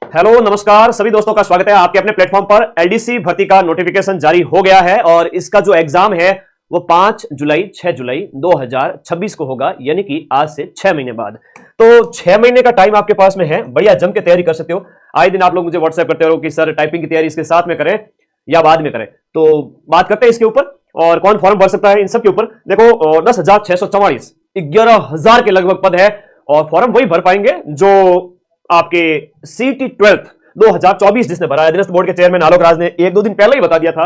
Hello नमस्कार सभी दोस्तों का स्वागत है आपके अपने प्लेटफॉर्म पर। एलडीसी भर्ती का नोटिफिकेशन जारी हो गया है और इसका जो एग्जाम है वो 6 जुलाई 2026 को होगा, यानी कि आज से 6 महीने बाद। तो 6 महीने का टाइम आपके पास में है, बढ़िया जम के तैयारी कर सकते हो। आए दिन आप लोग मुझे व्हाट्सएप करते हो कि सर टाइपिंग की तैयारी इसके साथ में करें या बाद में करें, तो बात करते हैं इसके ऊपर और कौन फॉर्म भर सकता है इन सब के ऊपर। देखो 10,644 11,000 के लगभग पद है और फॉर्म वही भर पाएंगे जो आपके सीटी 12th 2024 जिसने भरा है। अधीनस्थ बोर्ड के चेयरमैन आलोक राज ने एक दो दिन पहले ही बता दिया था।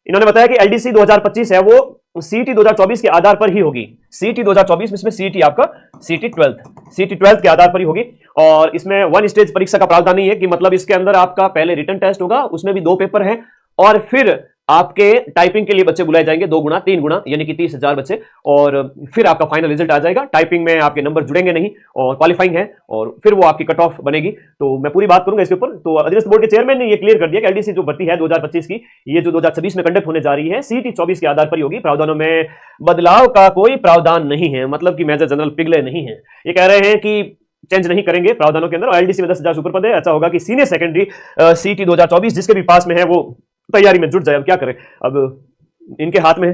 इन्होंने बताया कि एलडीसी 2025 है वो सीटी 2024 के आधार पर ही होगी। सीटी 2024 में इसमें सीटी आपका सीटी 12th के आधार पर ही होगी और इसमें वन स्टेज परीक्षा का प्रावधान नहीं है कि मतलब इसके अंदर आपका पहले रिटन टेस्ट होगा, उसमें भी 2 पेपर हैं और फिर आपके टाइपिंग के लिए बच्चे बुलाए जाएंगे 2 गुना 3 गुना, यानी कि 30,000 बच्चे, और फिर आपका फाइनल रिजल्ट आ जाएगा। टाइपिंग में आपके नंबर जुड़ेंगे नहीं और क्वालिफाइंग है और फिर वो आपकी कट ऑफ बनेगी। तो मैं पूरी बात करूंगा इसके ऊपर। तो अधीनस्थ बोर्ड के चेयरमैन ने ये क्लियर कर दिया कि एलडीसी जो भर्ती है 2025 की, ये जो 2026 में कंडक्ट होने जा रही है सीटी 24 के आधार पर ही होगी। प्रावधानों में बदलाव का कोई प्रावधान नहीं है, मतलब कि मेजर जनरल पिघले नहीं है। ये कह रहे हैं कि चेंज नहीं करेंगे प्रावधानों के अंदर। और एलडीसी में 10,000 सुपर पद है। अच्छा होगा कि सीनियर सेकेंडरी सीटी 2024 जिसके भी पास में है वो तैयारी में जुट जाए। अब क्या करें, अब इनके हाथ में है।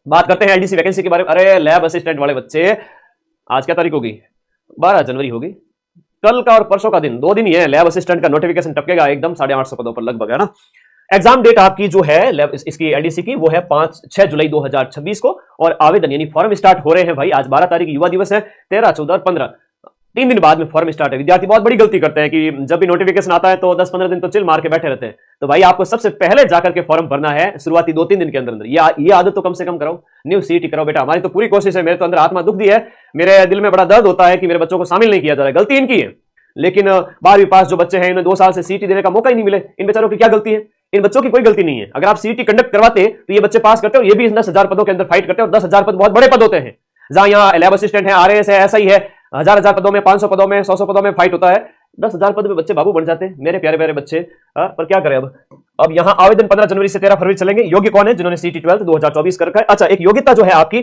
बात करते हैं एलडीसी वैकेंसी के बारे में। अरे लैब असिस्टेंट वाले बच्चे, आज क्या तारीख होगी? 12 जनवरी होगी। कल का और परसों का दिन, 2 दिन ही है। लैब असिस्टेंट का नोटिफिकेशन टपकेगा एकदम 850 पदों पर लगभग, है ना। एग्जाम डेट आपकी जो है लैब इसकी एलडीसी की वो है 6 जुलाई 2026 को और आवेदन यानी फॉर्म स्टार्ट हो रहे हैं भाई। आज 12 तारीख युवा दिवस है, 13, 14 और 15 3 दिन बाद में फॉर्म स्टार्ट है। विद्यार्थी बहुत बड़ी गलती करते हैं कि जब भी नोटिफिकेशन आता है तो 10-15 दिन तो चिल मार के बैठे रहते हैं। तो भाई आपको सबसे पहले जाकर के फॉर्म भरना है शुरुआती 2-3 दिन के अंदर। ये आदत तो कम से कम कराओ, न्यू सीटी कराओ बेटा। हमारी तो पूरी कोशिश है, मेरे तो अंदर आत्मा दुख दी है, मेरे दिल में बड़ा दर्द होता है कि मेरे बच्चों को शामिल नहीं किया जा रहा है। गलती इनकी है, लेकिन 12वीं पास जो बच्चे हैं इन्हें 2 साल से सीटी देने का मौका ही नहीं मिले। इन बेचारों की क्या गलती है? इन बच्चों की कोई गलती नहीं है। अगर आप सीटी कंडक्ट करवाते तो ये बच्चे पास करते और ये भी 10,000 पदों के अंदर फाइट करते और 10,000 पद बहुत बड़े पद होते हैं। जहां यहाँ लैब असिस्टेंट है, आरएएस है, ऐसा ही है, 1000 पदों में, 500 पदों में, 100 पदों में फाइट होता है। 10,000 पद में बच्चे बाबू बन जाते हैं, मेरे प्यारे प्यारे बच्चे। पर क्या करें अब यहाँ आवेदन 15 जनवरी से 13 फरवरी चलेंगे। योग्य कौन है? जिन्होंने सीटी 12 2024 कर रखा है। अच्छा, एक योग्यता जो है आपकी,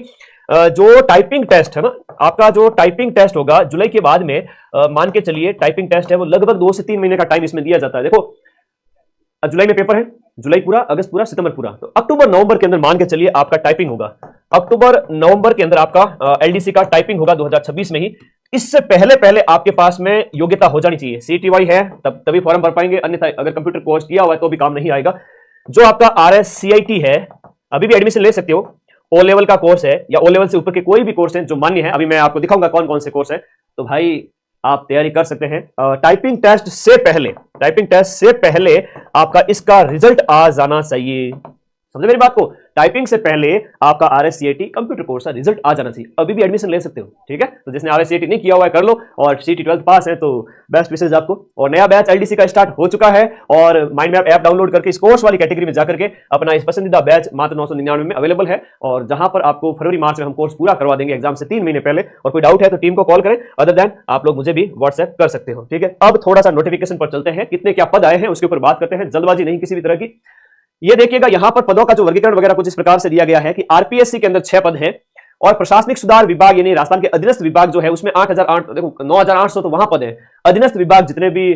जो टाइपिंग टेस्ट है ना, आपका जो टाइपिंग टेस्ट होगा जुलाई के बाद में, मान के चलिए टाइपिंग टेस्ट है वो लगभग 2 से 3 महीने का टाइम इसमें दिया जाता है। देखो जुलाई में पेपर है, जुलाई पूरा, अगस्त पूरा, सितंबर पूरा, तो अक्टूबर नवंबर के अंदर मान के चलिए आपका टाइपिंग होगा। अक्टूबर नवंबर के अंदर आपका एलडीसी का टाइपिंग होगा 2026 में ही। इससे पहले आपके पास में योग्यता हो जानी चाहिए। सीटीवाई है तभी फॉर्म भर पाएंगे, अन्यथा अगर कंप्यूटर कोर्स किया हुआ है तो भी काम नहीं आएगा। जो आपका आरएससीआईटी है अभी भी एडमिशन ले सकते हो। ओ लेवल का कोर्स है या ओ लेवल से ऊपर के कोई भी कोर्स है जो मान्य है, अभी मैं आपको दिखाऊंगा कौन कौन से कोर्स है, तो भाई आप तैयारी कर सकते हैं। टाइपिंग टेस्ट से पहले आपका इसका रिजल्ट आ जाना चाहिए। समझे मेरी बात को? टाइपिंग से पहले आपका आरएससीआईटी कंप्यूटर कोर्स का रिजल्ट आ जाना चाहिए। अभी भी एडमिशन ले सकते हो, ठीक है। तो जिसने आरएससीआईटी नहीं किया हुआ है कर लो, और सीटी 12 पास है तो बेस्ट विशेष आपको। और नया बैच एलडीसी का स्टार्ट हो चुका है और माइंड मैप ऐप डाउनलोड करके इस कोर्स वाली कैटेगरी में जाकर के अपना इस पसंदीदा बैच मात्र 999 में अवेलेबल है, और जहां पर आपको फरवरी मार्च में हम कोर्स पूरा करवा देंगे एग्जाम से 3 महीने पहले। और कोई डाउट है तो टीम को कॉल करें, अदर देन आप लोग मुझे भी व्हाट्सएप कर सकते हो, ठीक है। अब थोड़ा सा नोटिफिकेशन पर चलते हैं, कितने क्या पद आए हैं उसके ऊपर बात करते हैं, जल्दबाजी नहीं किसी भी तरह की। ये देखिएगा यहां पर पदों का जो वर्गीकरण वगैरह कुछ इस प्रकार से दिया गया है कि आरपीएससी के अंदर 6 पद हैं और प्रशासनिक सुधार विभाग यानी राजस्थान के अधीनस्थ विभाग जो है उसमें 8,800, देखो 9,800 तो वहां पद है। अधीनस्थ विभाग जितने भी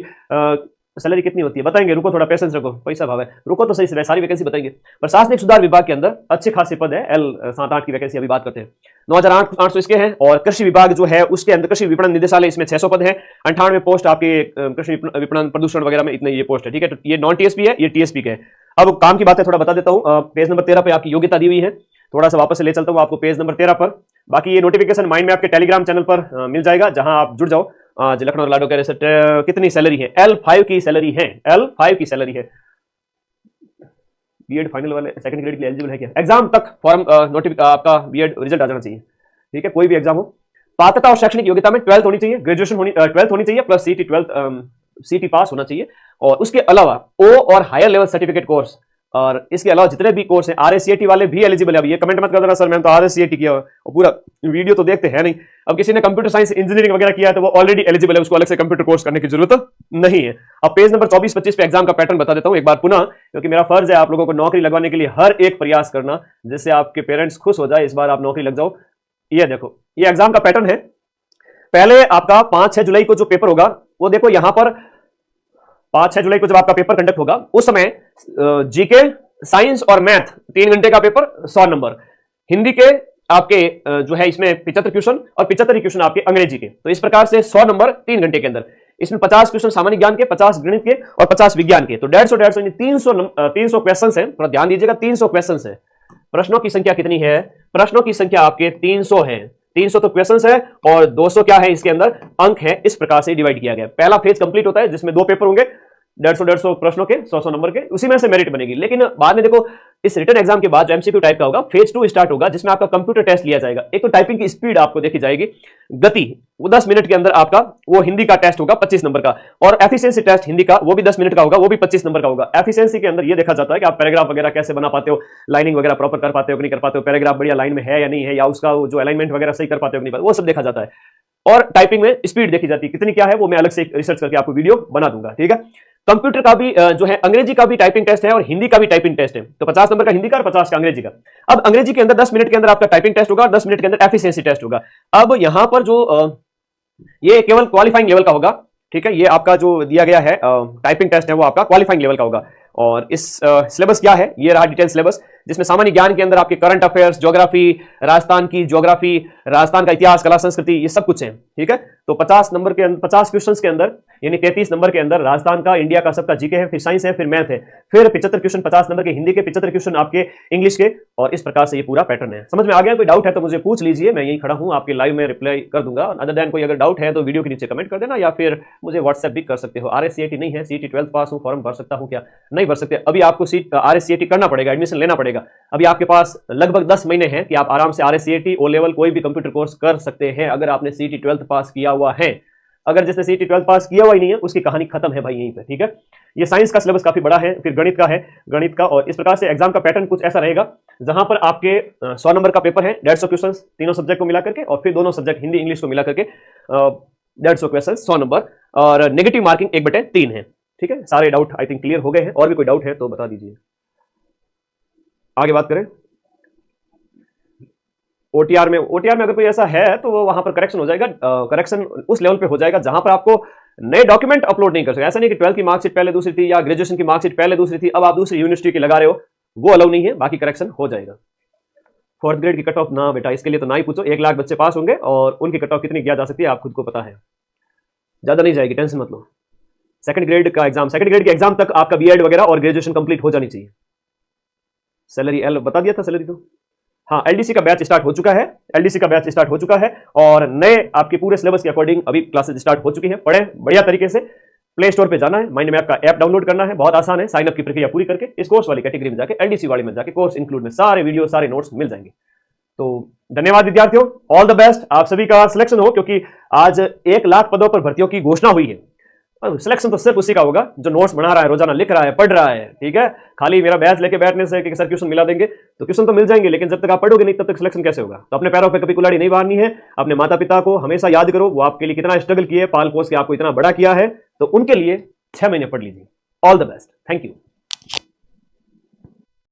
सैलरी कितनी होती है बताएंगे, रुको थोड़ा पेशेंस रखो, पैसा भाव है, रुको तो सही, सारी वैकेंसी बताएंगे। प्रशासनिक सुधार विभाग के अंदर अच्छे खासे पद है, L 7-8 की वैकेंसी अभी बात करते हैं। 9,800 इसके हैं। और कृषि विभाग जो है उसके अंदर कृषि विपणन निदेशालय, इसमें 600 पद है। 98 पोस्ट आपके कृषि विपणन प्रदूषण वगैरह में इतने ये पोस्ट है, ठीक है। तो ये नॉन टीएसपी है, ये टीएसपी के है। अब काम की बातें थोड़ा बता देता हूं। पेज नंबर 13 पे आपकी योग्यता दी हुई है, थोड़ा सा वापस से ले चलता हूं आपको पेज नंबर 13 पर। बाकी ये नोटिफिकेशन माइंड में आपके टेलीग्राम चैनल पर मिल जाएगा, जहां आप जुड़ जाओ। लखनऊ लाडो कह रहे हैं कितनी सैलरी है? L5 की सैलरी है, L5 की सैलरी है। बीएड फाइनल वाले सेकंड ग्रेड के लिए एलिजिबल है क्या? एग्जाम तक फॉर्म आपका बीएड रिजल्ट आ जाना चाहिए, ठीक है, कोई भी एग्जाम हो। पात्रता और शैक्षणिक योग्यता में 12th होनी चाहिए, ग्रेजुएशन 12th होनी चाहिए प्लस सीटी 12 सीटी पास होना चाहिए। और उसके अलावा ओ और हायर लेवल सर्टिफिकेट कोर्स, और इसके अलावा जितने भी कोर्स हैं आरएससीआईटी वाले भी एलिजिबल है। अब ये कमेंट मत कर देना सर मैंने तो आरएससीआईटी किया और पूरा वीडियो तो देखते हैं नहीं। अब किसी ने कंप्यूटर साइंस इंजीनियरिंग वगैरह किया है तो वो ऑलरेडी एलिजिबल है, उसको अलग से कंप्यूटर कोर्स करने की जरूरत नहीं है। अब पेज नंबर 24-25 पे एग्जाम का पैटर्न बता देता हूं एक बार पुनः, क्योंकि मेरा फर्ज है आप लोगों को नौकरी लगवाने के लिए हर एक प्रयास करना, जिससे आपके पेरेंट्स खुश हो जाए, इस बार आप नौकरी लग जाओ। ये देखो ये एग्जाम का पैटर्न है। पहले आपका 5-6 जुलाई को जो पेपर होगा वो देखो यहां पर 5-6 जुलाई को जब आपका पेपर कंडक्ट होगा उस समय जीके, साइंस और मैथ 3 घंटे का पेपर 100 नंबर, हिंदी के आपके जो है इसमें 75 क्वेश्चन और 75 क्वेश्चन आपके अंग्रेजी के। तो इस प्रकार से 100 नंबर 3 घंटे के अंदर। इसमें 50 क्वेश्चन सामान्य ज्ञान के, 50 गणित के और 50 विज्ञान के। तो 150 300 क्वेश्चन है। थोड़ा ध्यान दीजिएगा, 300 क्वेश्चन है। प्रश्नों की संख्या कितनी है? प्रश्नों की संख्या आपके 300 है। 300 तो क्वेश्चन है और 200 क्या है इसके अंदर अंक है। इस प्रकार से डिवाइड किया गया। पहला फेज कंप्लीट होता है जिसमें 2 पेपर होंगे 150 प्रश्नों के 100 नंबर के, उसी में से मेरिट बनेगी। लेकिन बाद में देखो इस रिटन एग्जाम के बाद जो एमसीक्यू टाइप का होगा, फेज 2 स्टार्ट होगा जिसमें आपका कंप्यूटर टेस्ट लिया जाएगा। एक तो टाइपिंग की स्पीड आपको देखी जाएगी, गति वो 10 मिनट के अंदर आपका वो हिंदी का टेस्ट होगा 25 नंबर का, और एफिशिएंसी टेस्ट हिंदी का वो भी 10 मिनट का होगा, वो भी 25 नंबर का होगा। एफिशिएंसी के अंदर ये देखा जाता है कि आप पैराग्राफ वगैरह कैसे बना पाते हो, लाइनिंग वगैरह प्रॉपर कर पाते हो कि नहीं कर पाते हो, पैराग्राफ बढ़िया लाइन में है या नहीं है, या उसका जो अलाइनमेंट वगैरह सही कर पाते हो कि नहीं, वो सब देखा जाता है। और टाइपिंग में स्पीड देखी जाती है कितनी क्या है, वो मैं अलग से रिसर्च करके आपको वीडियो बना दूंगा, ठीक है। कंप्यूटर का भी जो है अंग्रेजी का भी टाइपिंग टेस्ट है और हिंदी का भी टाइपिंग टेस्ट है। तो 50 नंबर का हिंदी का और 50 का अंग्रेजी का। अब अंग्रेजी के अंदर 10 मिनट के अंदर आपका टाइपिंग टेस्ट होगा और 10 मिनट के अंदर एफिशिएंसी टेस्ट होगा। अब यहां पर जो ये केवल क्वालिफाइंग लेवल का होगा, ठीक है। ये आपका जो दिया गया है टाइपिंग टेस्ट है वो आपका क्वालिफाइंग लेवल का होगा। और इस सिलेबस क्या है, ये रहा डिटेल सिलेबस, जिसमें सामान्य ज्ञान के अंदर आपके करंट अफेयर्स, ज्योग्राफी, राजस्थान की ज्योग्राफी, राजस्थान का इतिहास, कला, संस्कृति, ये सब कुछ है, ठीक है। तो 50 नंबर के अंदर 50 क्वेश्चंस के अंदर यानी 33 नंबर के अंदर राजस्थान का, इंडिया का सबका जीके है, फिर साइंस है, फिर मैथ है, फिर 75 क्वेश्चन 50 नंबर के हिंदी के, 75 क्वेश्चन आपके इंग्लिश के, और इस प्रकार से ये पूरा पैटर्न है। समझ में आ गया? कोई डाउट है तो मुझे पूछ लीजिए, मैं यही खड़ा हूं, आपके लाइव में रिप्लाई कर दूंगा। अदर देन कोई अगर डाउट है तो वीडियो के नीचे कमेंट कर देना, या फिर मुझे व्हाट्सएप भी कर सकते हो। RSCET नहीं है, CET 12th पास हूं, फॉर्म भर सकता हूं क्या? नहीं भर सकते। अभी आपको RSCET करना पड़ेगा, एडमिशन लेना पड़ेगा। अभी आपके पास लगभग 10 महीने हैं कि आप आराम से RSCET O लेवल कोई भी कंप्यूटर कोर्स कर सकते हैं अगर आपने CET 12th पास किया हुआ है। अगर जिसने CET 12th पास किया हुआ ही नहीं है उसकी कहानी खत्म है भाई यहीं पे, ठीक है। ये साइंस का सिलेबस काफी बड़ा है, फिर गणित का है, गणित का, और इस प्रकार से एग्जाम का पैटर्न कुछ ऐसा रहेगा जहां पर आपके 100 नंबर का पेपर है, 150 क्वेश्चन तीनों सब्जेक्ट को मिला करके, और फिर दोनों सब्जेक्ट हिंदी इंग्लिश को मिला करके 150 क्वेश्चन 100 नंबर, और नेगेटिव मार्किंग 1/3 है, ठीक है। सारे डाउट आई थिंक क्लियर हो गए हैं। और भी कोई डाउट है तो बता दीजिए। आगे बात करें ओटीआर में अगर कोई ऐसा है तो वो वहां पर करेक्शन हो जाएगा। करेक्शन उस लेवल पे हो जाएगा जहां पर आपको नए डॉक्यूमेंट अपलोड नहीं कर सकते। ऐसा नहीं कि 12th की मार्कशीट पहले दूसरी थी या ग्रेजुएशन की मार्कशीट पहले दूसरी थी, अब आप दूसरी यूनिवर्सिटी की लगा रहे हो, वो अलाउ नहीं है, बाकी करेक्शन हो जाएगा। 4th ग्रेड की कट ऑफ ना बेटा, इसके लिए तो ना ही पूछो। 1 लाख बच्चे पास होंगे और उनकी कट ऑफ कितनी किया जा सकती है आप खुद को पता है, ज्यादा नहीं जाएगी, टेंशन मत लो। 2nd ग्रेड का एग्जाम, 2nd ग्रेड के एग्जाम तक आपका बीएड वगैरह और ग्रेजुएशन कंप्लीट हो जानी चाहिए। सैलरी एल बता दिया था, सैलरी तो हाँ। एलडीसी का बैच स्टार्ट हो चुका है, और नए आपके पूरे सिलेबस के अकॉर्डिंग अभी क्लासेस स्टार्ट हो चुकी हैं। पढ़े बढ़िया तरीके से, प्ले स्टोर पे जाना है, माइंड मैप का ऐप डाउनलोड करना है, बहुत आसान है। साइन अप की प्रक्रिया पूरी करके इस कोर्स वाली कैटेगरी में जाके, एलडीसी वाले में जाके कोर्स इंक्लूड में सारे वीडियो सारे नोट्स मिल जाएंगे। तो धन्यवाद विद्यार्थियों, ऑल द बेस्ट। आप सभी का सिलेक्शन हो, क्योंकि आज 1 लाख पदों पर भर्तियों की घोषणा हुई है। सिलेक्शन तो सिर्फ उसी का होगा जो नोट्स बना रहा है, रोजाना लिख रहा है, पढ़ रहा है, ठीक है। खाली मेरा बैच लेके बैठने से कि सर क्वेश्चन मिला देंगे, तो क्वेश्चन तो मिल जाएंगे, लेकिन जब तक आप पढ़ोगे नहीं तब तक सिलेक्शन कैसे होगा। तो अपने पैरों पे कभी कुल्हाड़ी नहीं मारनी है। अपने माता पिता को हमेशा याद करो, वो आपके लिए कितना स्ट्रगल किए, पाल पोस के आपको इतना बड़ा किया है, तो उनके लिए 6 महीने पढ़ लीजिए। All the best, thank you.